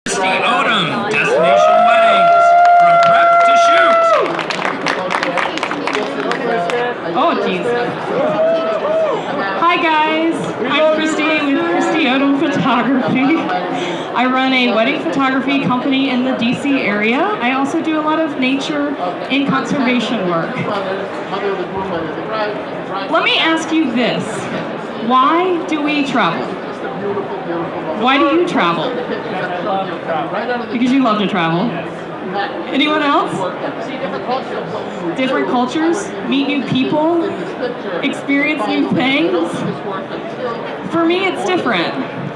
Kristi Odem, Destination Weddings, from prep to shoot. Oh, jeez. Hi, guys. I'm Kristi with Kristi Odem Photography. I run a wedding photography company in the DC area. I also do a lot of nature and conservation work. Let me ask you this. Why do we travel? Why do you travel? Because you love to travel. Anyone else? Different cultures, meet new people, experience new things. For me, it's different.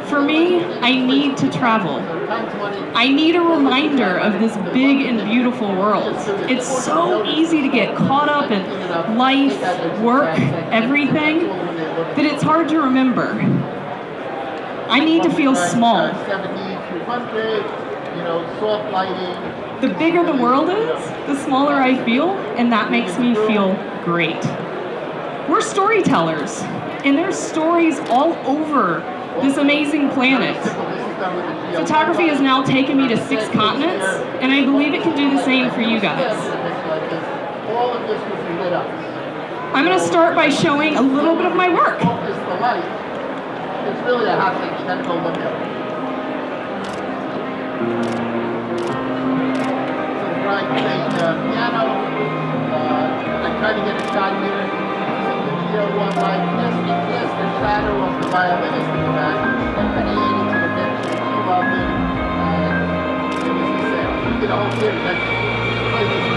For me, I need to travel. I need a reminder of this big and beautiful world. It's so easy to get caught up in life, work, everything, that it's hard to remember. I need to feel small. The bigger the world is, the smaller I feel, and that makes me feel great. We're storytellers, and there's stories all over this amazing planet. Photography has now taken me to 6 continents, and I believe it can do the same for you guys. I'm going to start by showing a little bit of my work. It's really a hot thing. You gotta go look at it. So Brian played piano. I tried to get a shot here. Some video one like this, the shadow of the violinist in the back. And Penny to the bench. She loved it. It was the same. We did a whole series. I played this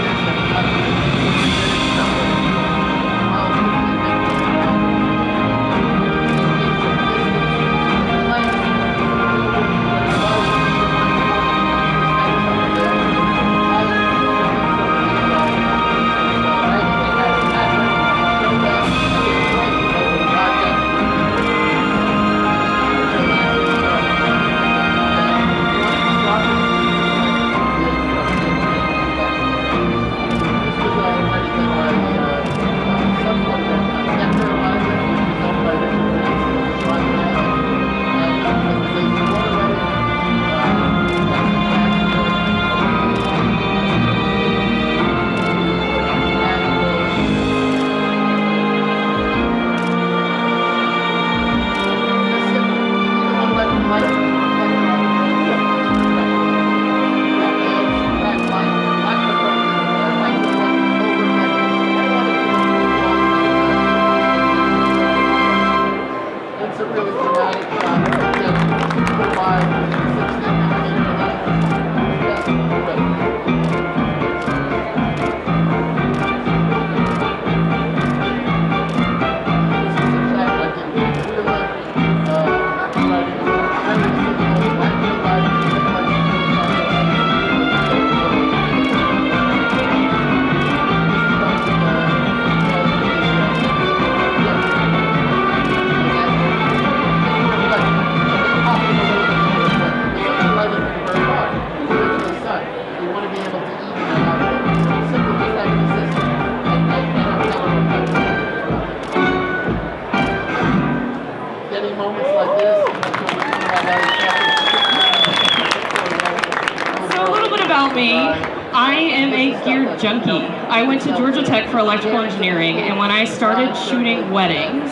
I am a gear junkie. I went to Georgia Tech for electrical engineering, and when I started shooting weddings,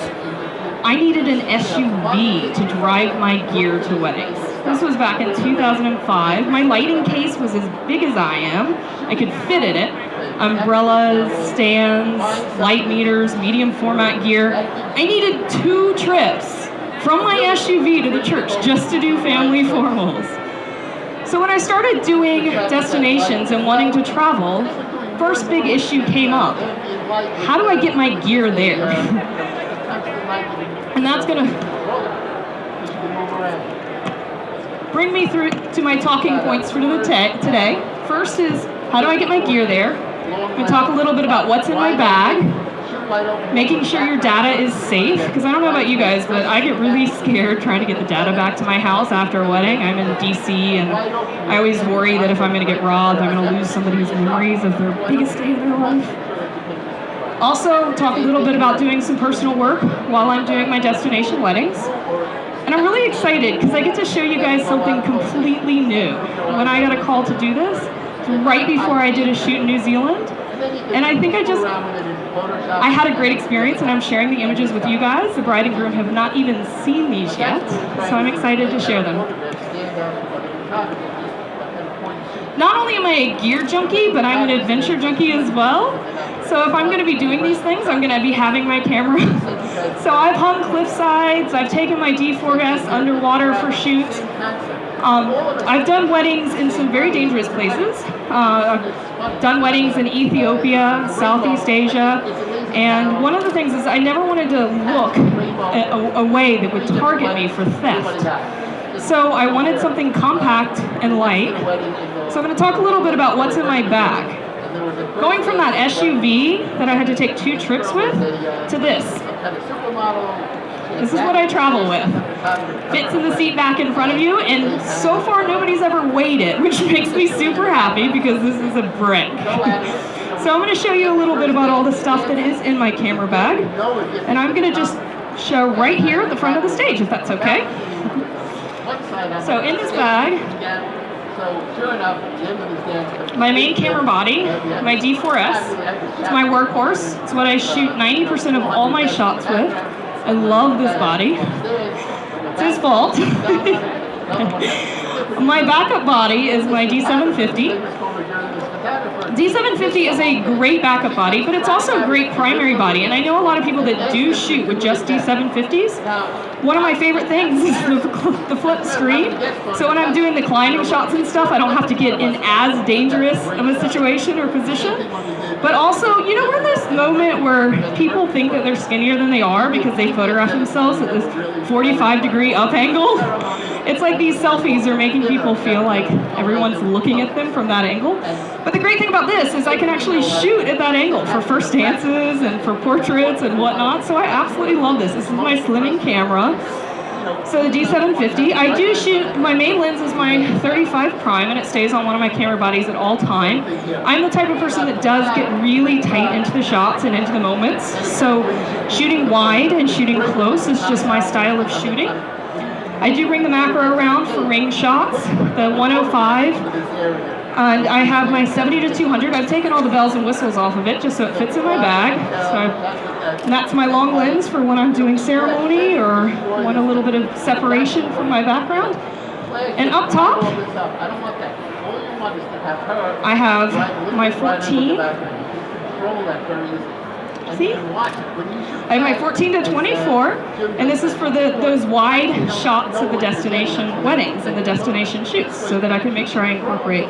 I needed an SUV to drive my gear to weddings. This was back in 2005. My lighting case was as big as I am. I could fit in it. Umbrellas, stands, light meters, medium format gear. I needed 2 trips from my SUV to the church just to do family formals. So when I started doing destinations and wanting to travel, first big issue came up. How do I get my gear there? And that's gonna bring me through to my talking points for today. First is, how do I get my gear there? I'm gonna talk a little bit about what's in my bag, making sure your data is safe, because I don't know about you guys, but I get really scared trying to get the data back to my house after a wedding. I'm in DC, and I always worry that if I'm going to get robbed, I'm going to lose somebody's memories of their biggest day of their life. Also, talk a little bit about doing some personal work while I'm doing my destination weddings. And I'm really excited because I get to show you guys something completely new. When I got a call to do this, right before I did a shoot in New Zealand, and I think I had a great experience, and I'm sharing the images with you guys. The bride and groom have not even seen these yet, so I'm excited to share them. Not only am I a gear junkie, but I'm an adventure junkie as well. So if I'm going to be doing these things, I'm going to be having my camera. So I've hung cliff sides, I've taken my D4S underwater for shoots. I've done weddings in some very dangerous places. I've done weddings in Ethiopia, Southeast Asia, and one of the things is I never wanted to look a way that would target me for theft. So I wanted something compact and light. So I'm going to talk a little bit about what's in my bag. Going from that SUV that I had to take 2 trips with to this. This is what I travel with. Fits in the seat back in front of you, and so far nobody's ever weighed it, which makes me super happy because this is a brick. So I'm going to show you a little bit about all the stuff that is in my camera bag, and I'm going to just show right here at the front of the stage, if that's okay. So in this bag, my main camera body, my D4S, it's my workhorse. It's what I shoot 90% of all my shots with. I love this body. It's his fault. My backup body is my D750. D750 is a great backup body, but it's also a great primary body. And I know a lot of people that do shoot with just D750s. One of my favorite things is the flip screen. So when I'm doing the climbing shots and stuff, I don't have to get in as dangerous of a situation or position. But also, you know, we're in this moment where people think that they're skinnier than they are because they photograph themselves at this 45-degree up angle. It's like these selfies are making people feel like everyone's looking at them from that angle. But the great thing about this is I can actually shoot at that angle for first dances and for portraits and whatnot. So I absolutely love this. This is my slimming camera. So the D750, I do shoot, my main lens is my 35 prime, and it stays on one of my camera bodies at all time. I'm the type of person that does get really tight into the shots and into the moments. So shooting wide and shooting close is just my style of shooting. I do bring the macro around for range shots, the 105, and I have my 70 to 200. I've taken all the bells and whistles off of it just so it fits in my bag. And that's my long lens for when I'm doing ceremony or want a little bit of separation from my background. And up top, I have my 14. See? I have my 14 to 24, and this is for those wide shots of the destination weddings and the destination shoots so that I can make sure I incorporate.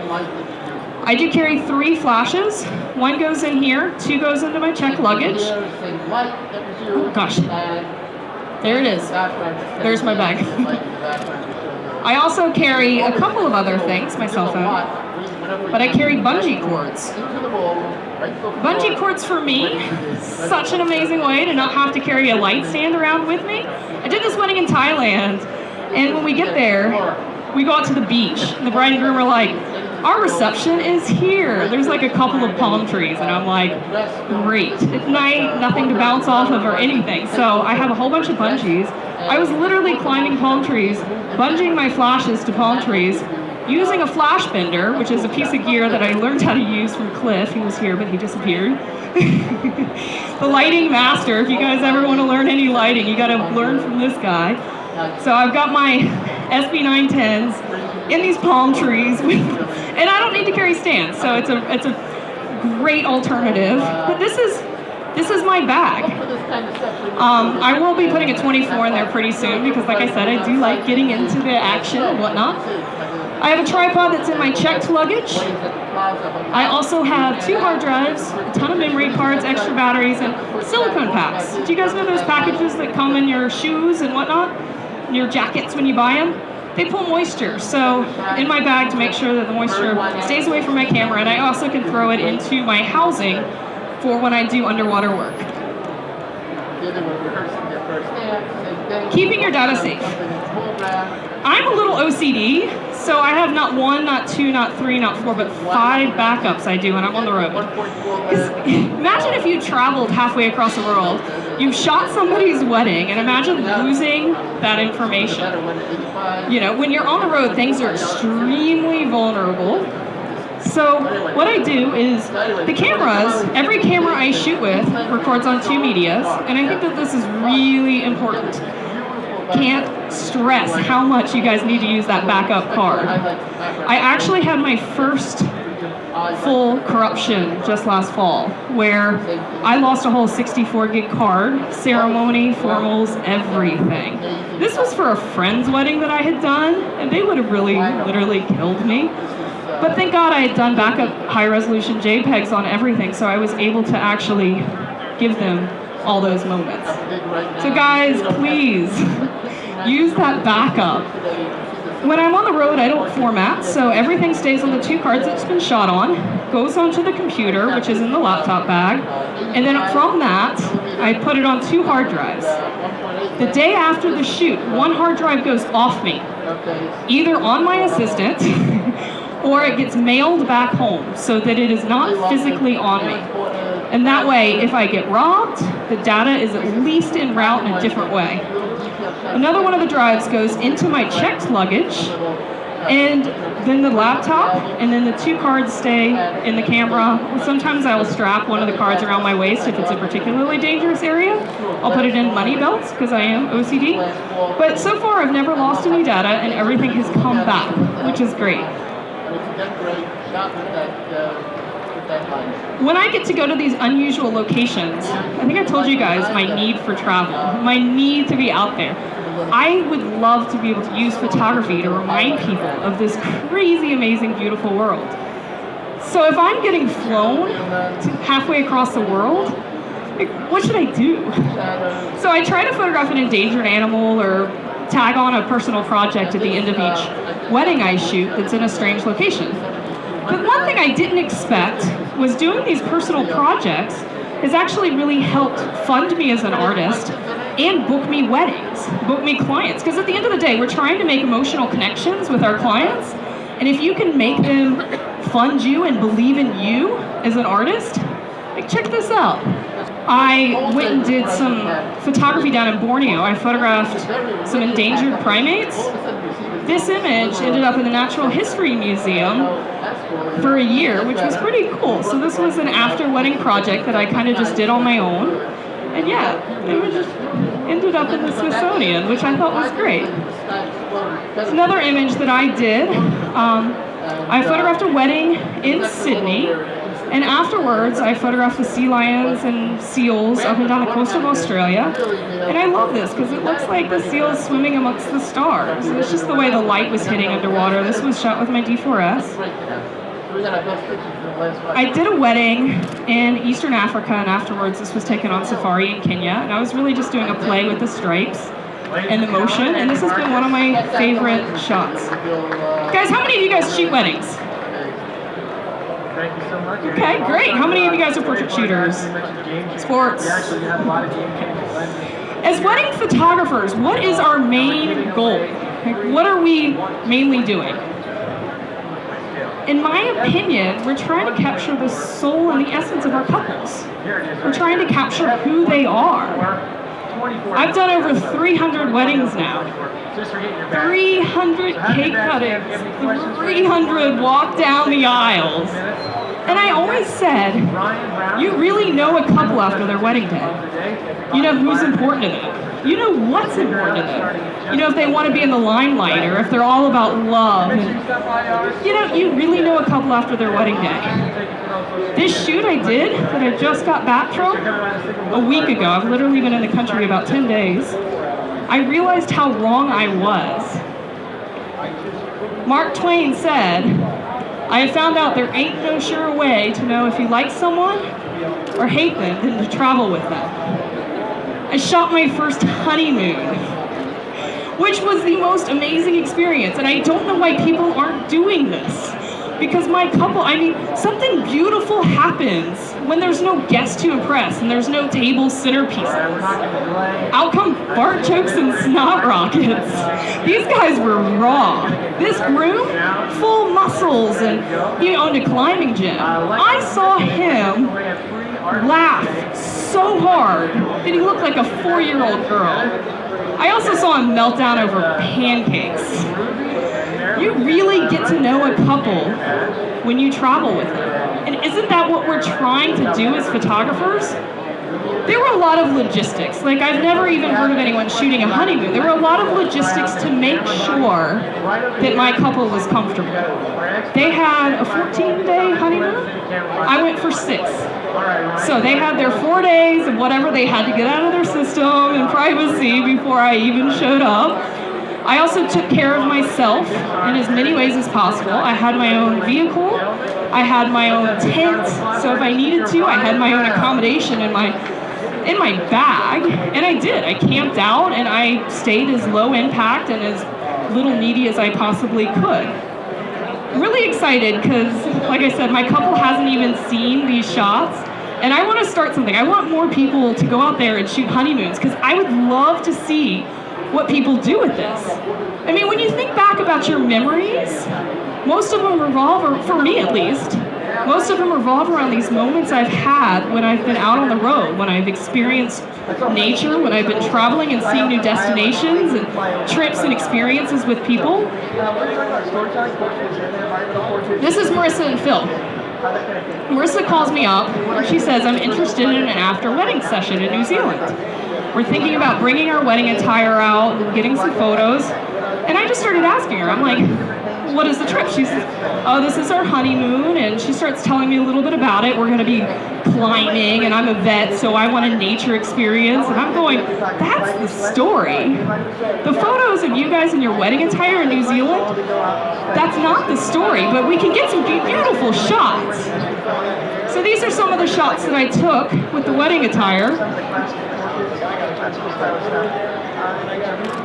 I do carry 3 flashes. 1 goes in here, 2 goes into my checked luggage. Oh gosh, there it is. There's my bag. I also carry a couple of other things, my cell phone, but I carry bungee cords. Bungee cords for me, such an amazing way to not have to carry a light stand around with me. I did this wedding in Thailand, and when we get there, we go out to the beach, and the bride and groom are like, our reception is here. There's like a couple of palm trees, and I'm like, great. At night, nothing to bounce off of or anything. So I have a whole bunch of bungees. I was literally climbing palm trees, bungeeing my flashes to palm trees, using a flash bender, which is a piece of gear that I learned how to use from Cliff. He was here, but he disappeared. The lighting master. If you guys ever want to learn any lighting, you got to learn from this guy. So I've got my SB910s in these palm trees, and I don't need to carry stands, so it's a great alternative. But this is my bag. I will be putting a 24 in there pretty soon because, like I said, I do like getting into the action and whatnot. I have a tripod that's in my checked luggage. I also have 2 hard drives, a ton of memory cards, extra batteries, and silicone packs. Do you guys know those packages that come in your shoes and whatnot? Your jackets when you buy them? They pull moisture, so in my bag to make sure that the moisture stays away from my camera, and I also can throw it into my housing for when I do underwater work. they were rehearsing their first dance. Same thing. Keeping your data safe. I'm a little OCD, so I have not 1, not 2, not 3, not 4, but 5 backups I do when I'm on the road. 'Cause imagine if you traveled halfway across the world, you shot somebody's wedding, and imagine losing that information. You know, when you're on the road, things are extremely vulnerable. So what I do is the cameras, every camera I shoot with records on 2 medias, and I think that this is really important. Can't stress how much you guys need to use that backup card. I actually had my first full corruption just last fall, where I lost a whole 64 gig card, ceremony, formals, everything. This was for a friend's wedding that I had done, and they would have really literally killed me. But thank God I had done backup high resolution JPEGs on everything, so I was able to actually give them all those moments. So guys, please use that backup. When I'm on the road, I don't format, so everything stays on the 2 cards it's been shot on, goes onto the computer, which is in the laptop bag, and then from that, I put it on 2 hard drives. The day after the shoot, 1 hard drive goes off me, either on my assistant, or it gets mailed back home so that it is not physically on me. And that way, if I get robbed, the data is at least en route in a different way. Another one of the drives goes into my checked luggage, and then the laptop, and then the 2 cards stay in the camera. Sometimes I will strap one of the cards around my waist if it's a particularly dangerous area. I'll put it in money belts because I am OCD. But so far I've never lost any data, and everything has come back, which is great. When I get to go to these unusual locations, I think I told you guys my need for travel, my need to be out there. I would love to be able to use photography to remind people of this crazy, amazing, beautiful world. So if I'm getting flown halfway across the world, like, what should I do? So I try to photograph an endangered animal or tag on a personal project at the end of each wedding I shoot that's in a strange location. But one thing I didn't expect was doing these personal projects has actually really helped fund me as an artist and book me weddings, book me clients. Because at the end of the day, we're trying to make emotional connections with our clients. And if you can make them fund you and believe in you as an artist, like, check this out. I went and did some photography down in Borneo. I photographed some endangered primates. This image ended up in the Natural History Museum for a year, which was pretty cool. So this was an after-wedding project that I kind of just did on my own. And yeah, it just ended up in the Smithsonian, which I thought was great. Another image that I did, I photographed a wedding in Sydney. And afterwards, I photographed the sea lions and seals up and down the coast of Australia. And I love this because it looks like the seals swimming amongst the stars. It's just the way the light was hitting underwater. This was shot with my D4S. I did a wedding in Eastern Africa, and afterwards this was taken on safari in Kenya. And I was really just doing a play with the stripes and the motion. And this has been one of my favorite shots. Guys, how many of you guys shoot weddings? Thank you so much. Okay, great. How many of you guys are portrait shooters? Sports. As wedding photographers, what is our main goal? Like, what are we mainly doing? In my opinion, we're trying to capture the soul and the essence of our couples. We're trying to capture who they are. I've done over 300 weddings now. 300 cake cuttings, 300 walk down the aisles. And I always said, you really know a couple after their wedding day. You know who's important to them. You know what's important to them. You know if they want to be in the limelight or if they're all about love. And, you know, you really know a couple after their wedding day. This shoot I did that I just got back from a week ago, I've literally been in the country about 10 days, I realized how wrong I was. Mark Twain said, I have found out there ain't no surer way to know if you like someone or hate them than to travel with them. I shot my first honeymoon, which was the most amazing experience, and I don't know why people aren't doing this. Because my couple, I mean, something beautiful happens when there's no guest to impress and there's no table centerpieces. Out come fart jokes and snot rockets. These guys were raw. This groom, full muscles, and he owned a climbing gym. I saw him laugh so hard that he looked like a 4-year-old girl. I also saw him melt down over pancakes. You really get to know a couple when you travel with them. And isn't that what we're trying to do as photographers? There were a lot of logistics. Like, I've never even heard of anyone shooting a honeymoon. There were a lot of logistics to make sure that my couple was comfortable. They had a 14-day honeymoon. I went for 6. So they had their 4 days of whatever they had to get out of their system and privacy before I even showed up. I also took care of myself in as many ways as possible. I had my own vehicle. I had my own tent. So if I needed to, I had my own accommodation in my bag. And I did. I camped out and I stayed as low impact and as little needy as I possibly could. I'm really excited because, like I said, my couple hasn't even seen these shots. And I want to start something. I want more people to go out there and shoot honeymoons because I would love to see what people do with this. I mean, when you think back about your memories, most of them revolve, or for me at least, most of them revolve around these moments I've had when I've been out on the road, when I've experienced nature, when I've been traveling and seeing new destinations and trips and experiences with people. This is Marissa and Phil. Marissa calls me up and she says, I'm interested in an after-wedding session in New Zealand. We're thinking about bringing our wedding attire out and getting some photos. And I just started asking her, I'm like, what is the trip? She says, oh, this is our honeymoon. And she starts telling me a little bit about it. We're going to be climbing, and I'm a vet, so I want a nature experience. And I'm going, that's the story. The photos of you guys in your wedding attire in New Zealand, that's not the story, but we can get some beautiful shots. So these are some of the shots that I took with the wedding attire.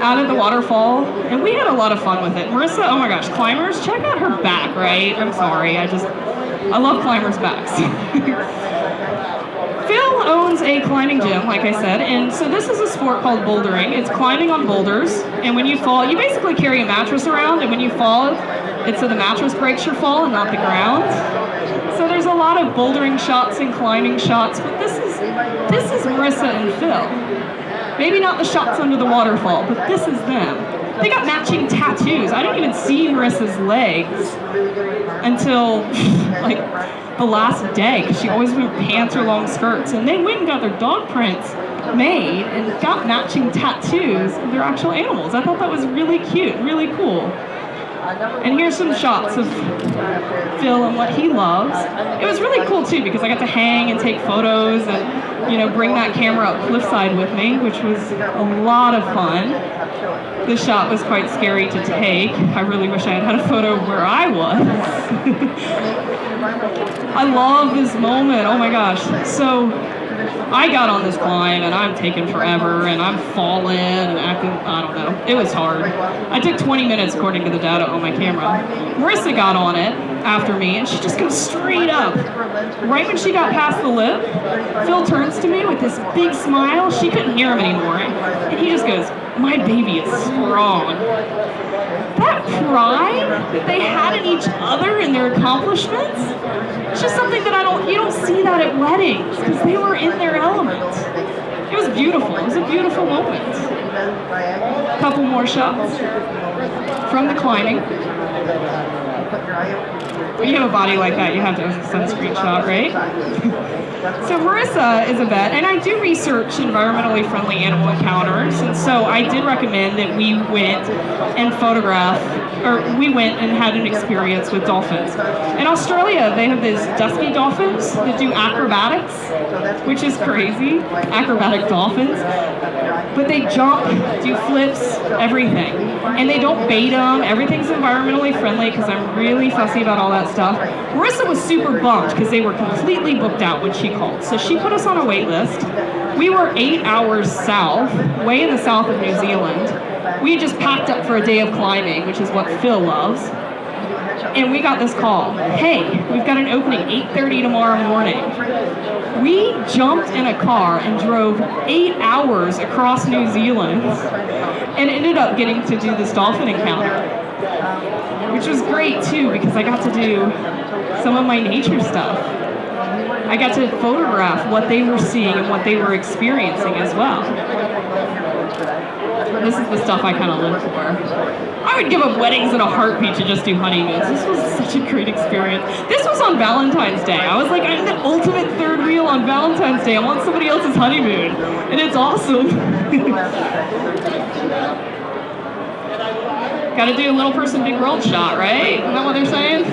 Out at the waterfall, and we had a lot of fun with it. Marissa, oh my gosh, climbers, check out her back, right? I'm sorry, I love climbers' backs. Phil owns a climbing gym, like I said, and so this is a sport called bouldering. It's climbing on boulders, and when you fall, you basically carry a mattress around, and when you fall, it's so the mattress breaks your fall and not the ground. So there's a lot of bouldering shots and climbing shots, but this is Marissa and Phil. Maybe not the shots under the waterfall, but this is them. They got matching tattoos. I didn't even see Marissa's legs until like the last day, because she always wore pants or long skirts. And they went and got their dog prints made and got matching tattoos of their actual animals. I thought that was really cute, really cool. And here's some shots of Phil and what he loves. It was really cool too because I got to hang and take photos and, bring that camera up cliffside with me, which was a lot of fun. This shot was quite scary to take. I really wish I had a photo of where I was. I love this moment. Oh my gosh. So I got on this climb and I'm taking forever and I'm falling and acting, I don't know. It was hard. I took 20 minutes according to the data on my camera. Marissa got on it after me and she just goes straight up. Right when she got past the lip, Phil turns to me with this big smile. She couldn't hear him anymore. And he just goes, my baby is strong. That pride that they had in each other and their accomplishments, it's just something that you don't see that at weddings because they were in their element. It was beautiful. It was a beautiful moment. A couple more shots from the climbing. When you have a body like that, you have to have a sunscreen shot, right? So Marissa is a vet, and I do research environmentally friendly animal encounters, and so I did recommend that we went and we went and had an experience with dolphins. In Australia, they have these dusky dolphins that do acrobatics, which is crazy, acrobatic dolphins. But they jump, do flips, everything. And they don't bait them. Everything's environmentally friendly because I'm really fussy about all that stuff. Marissa was super bummed because they were completely booked out when she called. So she put us on a wait list. We were 8 hours south, way in the south of New Zealand. We had just packed up for a day of climbing, which is what Phil loves. and we got this call. Hey, we've got an opening 8:30 tomorrow morning. We jumped in a car and drove 8 hours across New Zealand and ended up getting to do this dolphin encounter, which was great too because I got to do some of my nature stuff. I got to photograph what they were seeing and what they were experiencing as well. This is the stuff I kind of live for. I would give up weddings in a heartbeat to just do honeymoons. This was such a great experience. This was on Valentine's Day. I was like, I'm the ultimate third wheel on Valentine's Day. I want somebody else's honeymoon. And it's awesome. Gotta do a little person, big world shot, right? Isn't that what they're saying?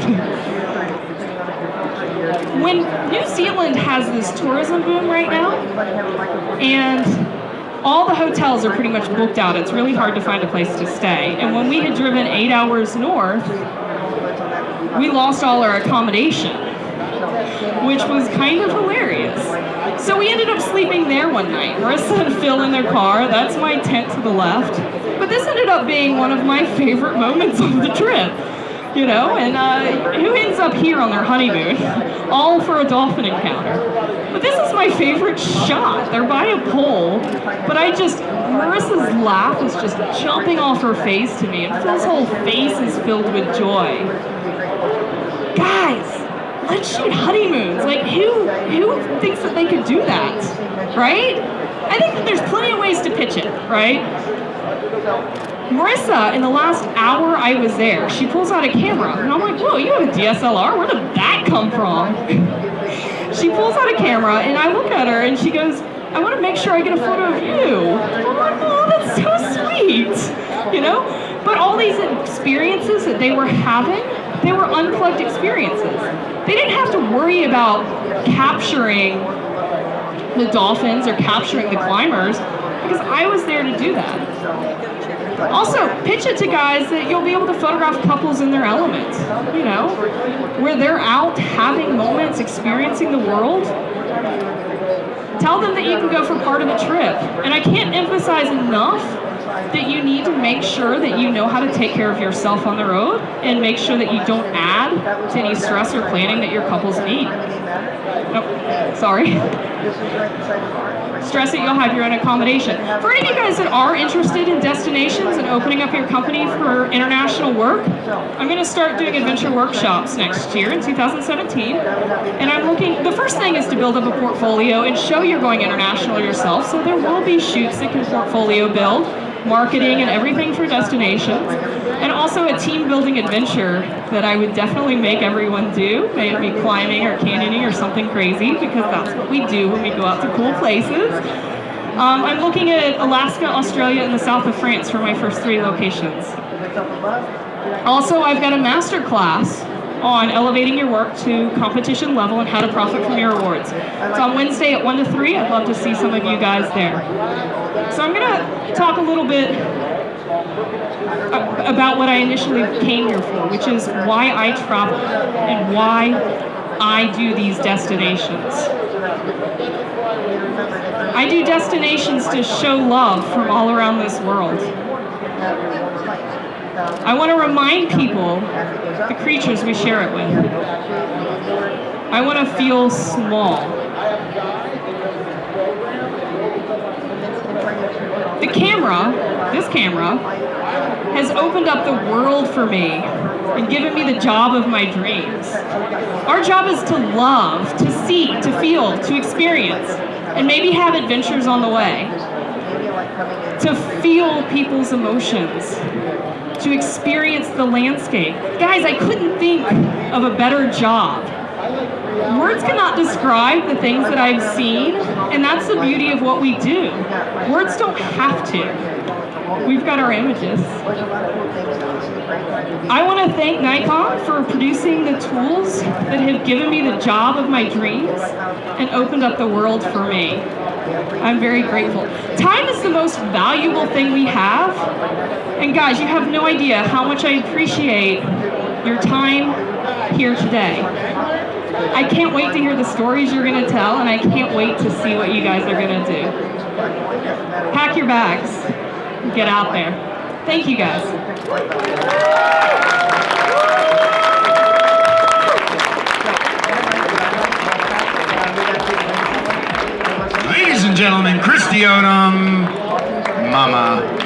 When New Zealand has this tourism boom right now, and all the hotels are pretty much booked out. It's really hard to find a place to stay. And when we had driven 8 hours north, we lost all our accommodation, which was kind of hilarious. So we ended up sleeping there one night. Marissa and Phil in their car. That's my tent to the left. But this ended up being one of my favorite moments of the trip. You know, and who ends up here on their honeymoon? All for a dolphin encounter. But this is my favorite shot. They're by a pole, but Marissa's laugh is just jumping off her face to me, and Phil's whole face is filled with joy. Guys, let's shoot honeymoons. Like, who thinks that they could do that, right? I think that there's plenty of ways to pitch it, right? Marissa, in the last hour I was there, she pulls out a camera, and I'm like, whoa, you have a DSLR? Where did that come from? She pulls out a camera, and I look at her, and she goes, I want to make sure I get a photo of you. I'm like, oh, that's so sweet, you know? But all these experiences that they were having, they were unplugged experiences. They didn't have to worry about capturing the dolphins or capturing the climbers, because I was there to do that. Also, pitch it to guys that you'll be able to photograph couples in their element, you know, where they're out having moments, experiencing the world. Tell them that you can go for part of the trip. And I can't emphasize enough that you need to make sure that you know how to take care of yourself on the road and make sure that you don't add to any stress or planning that your couples need. Nope, sorry. Stress that you'll have your own accommodation. For any of you guys that are interested in destinations and opening up your company for international work, I'm going to start doing adventure workshops next year in 2017. And the first thing is to build up a portfolio and show you're going international yourself. So there will be shoots that can portfolio build, marketing and everything for destinations. And also a team building adventure that I would definitely make everyone do. May it be climbing or canyoning or something crazy, because that's what we do when we go out to cool places. I'm looking at Alaska, Australia, and the south of France for my first 3 locations. Also, I've got a master class on elevating your work to competition level and how to profit from your awards. It's on Wednesday at 1 to 3. I'd love to see some of you guys there. So I'm going to talk a little bit about what I initially came here for, which is why I travel and why I do these destinations. I do destinations to show love from all around this world. I want to remind people the creatures we share it with. I want to feel small. The camera, this camera, has opened up the world for me and given me the job of my dreams. Our job is to love, to see, to feel, to experience, and maybe have adventures on the way. To feel people's emotions, to experience the landscape. Guys, I couldn't think of a better job. Words cannot describe the things that I've seen, and that's the beauty of what we do. Words don't have to. We've got our images. I want to thank Nikon for producing the tools that have given me the job of my dreams and opened up the world for me. I'm very grateful. Time is the most valuable thing we have. And guys, you have no idea how much I appreciate your time here today. I can't wait to hear the stories you're going to tell, and I can't wait to see what you guys are going to do. Pack your bags. Get out there. Thank you, guys. gentlemen, Kristi Odem, Mama.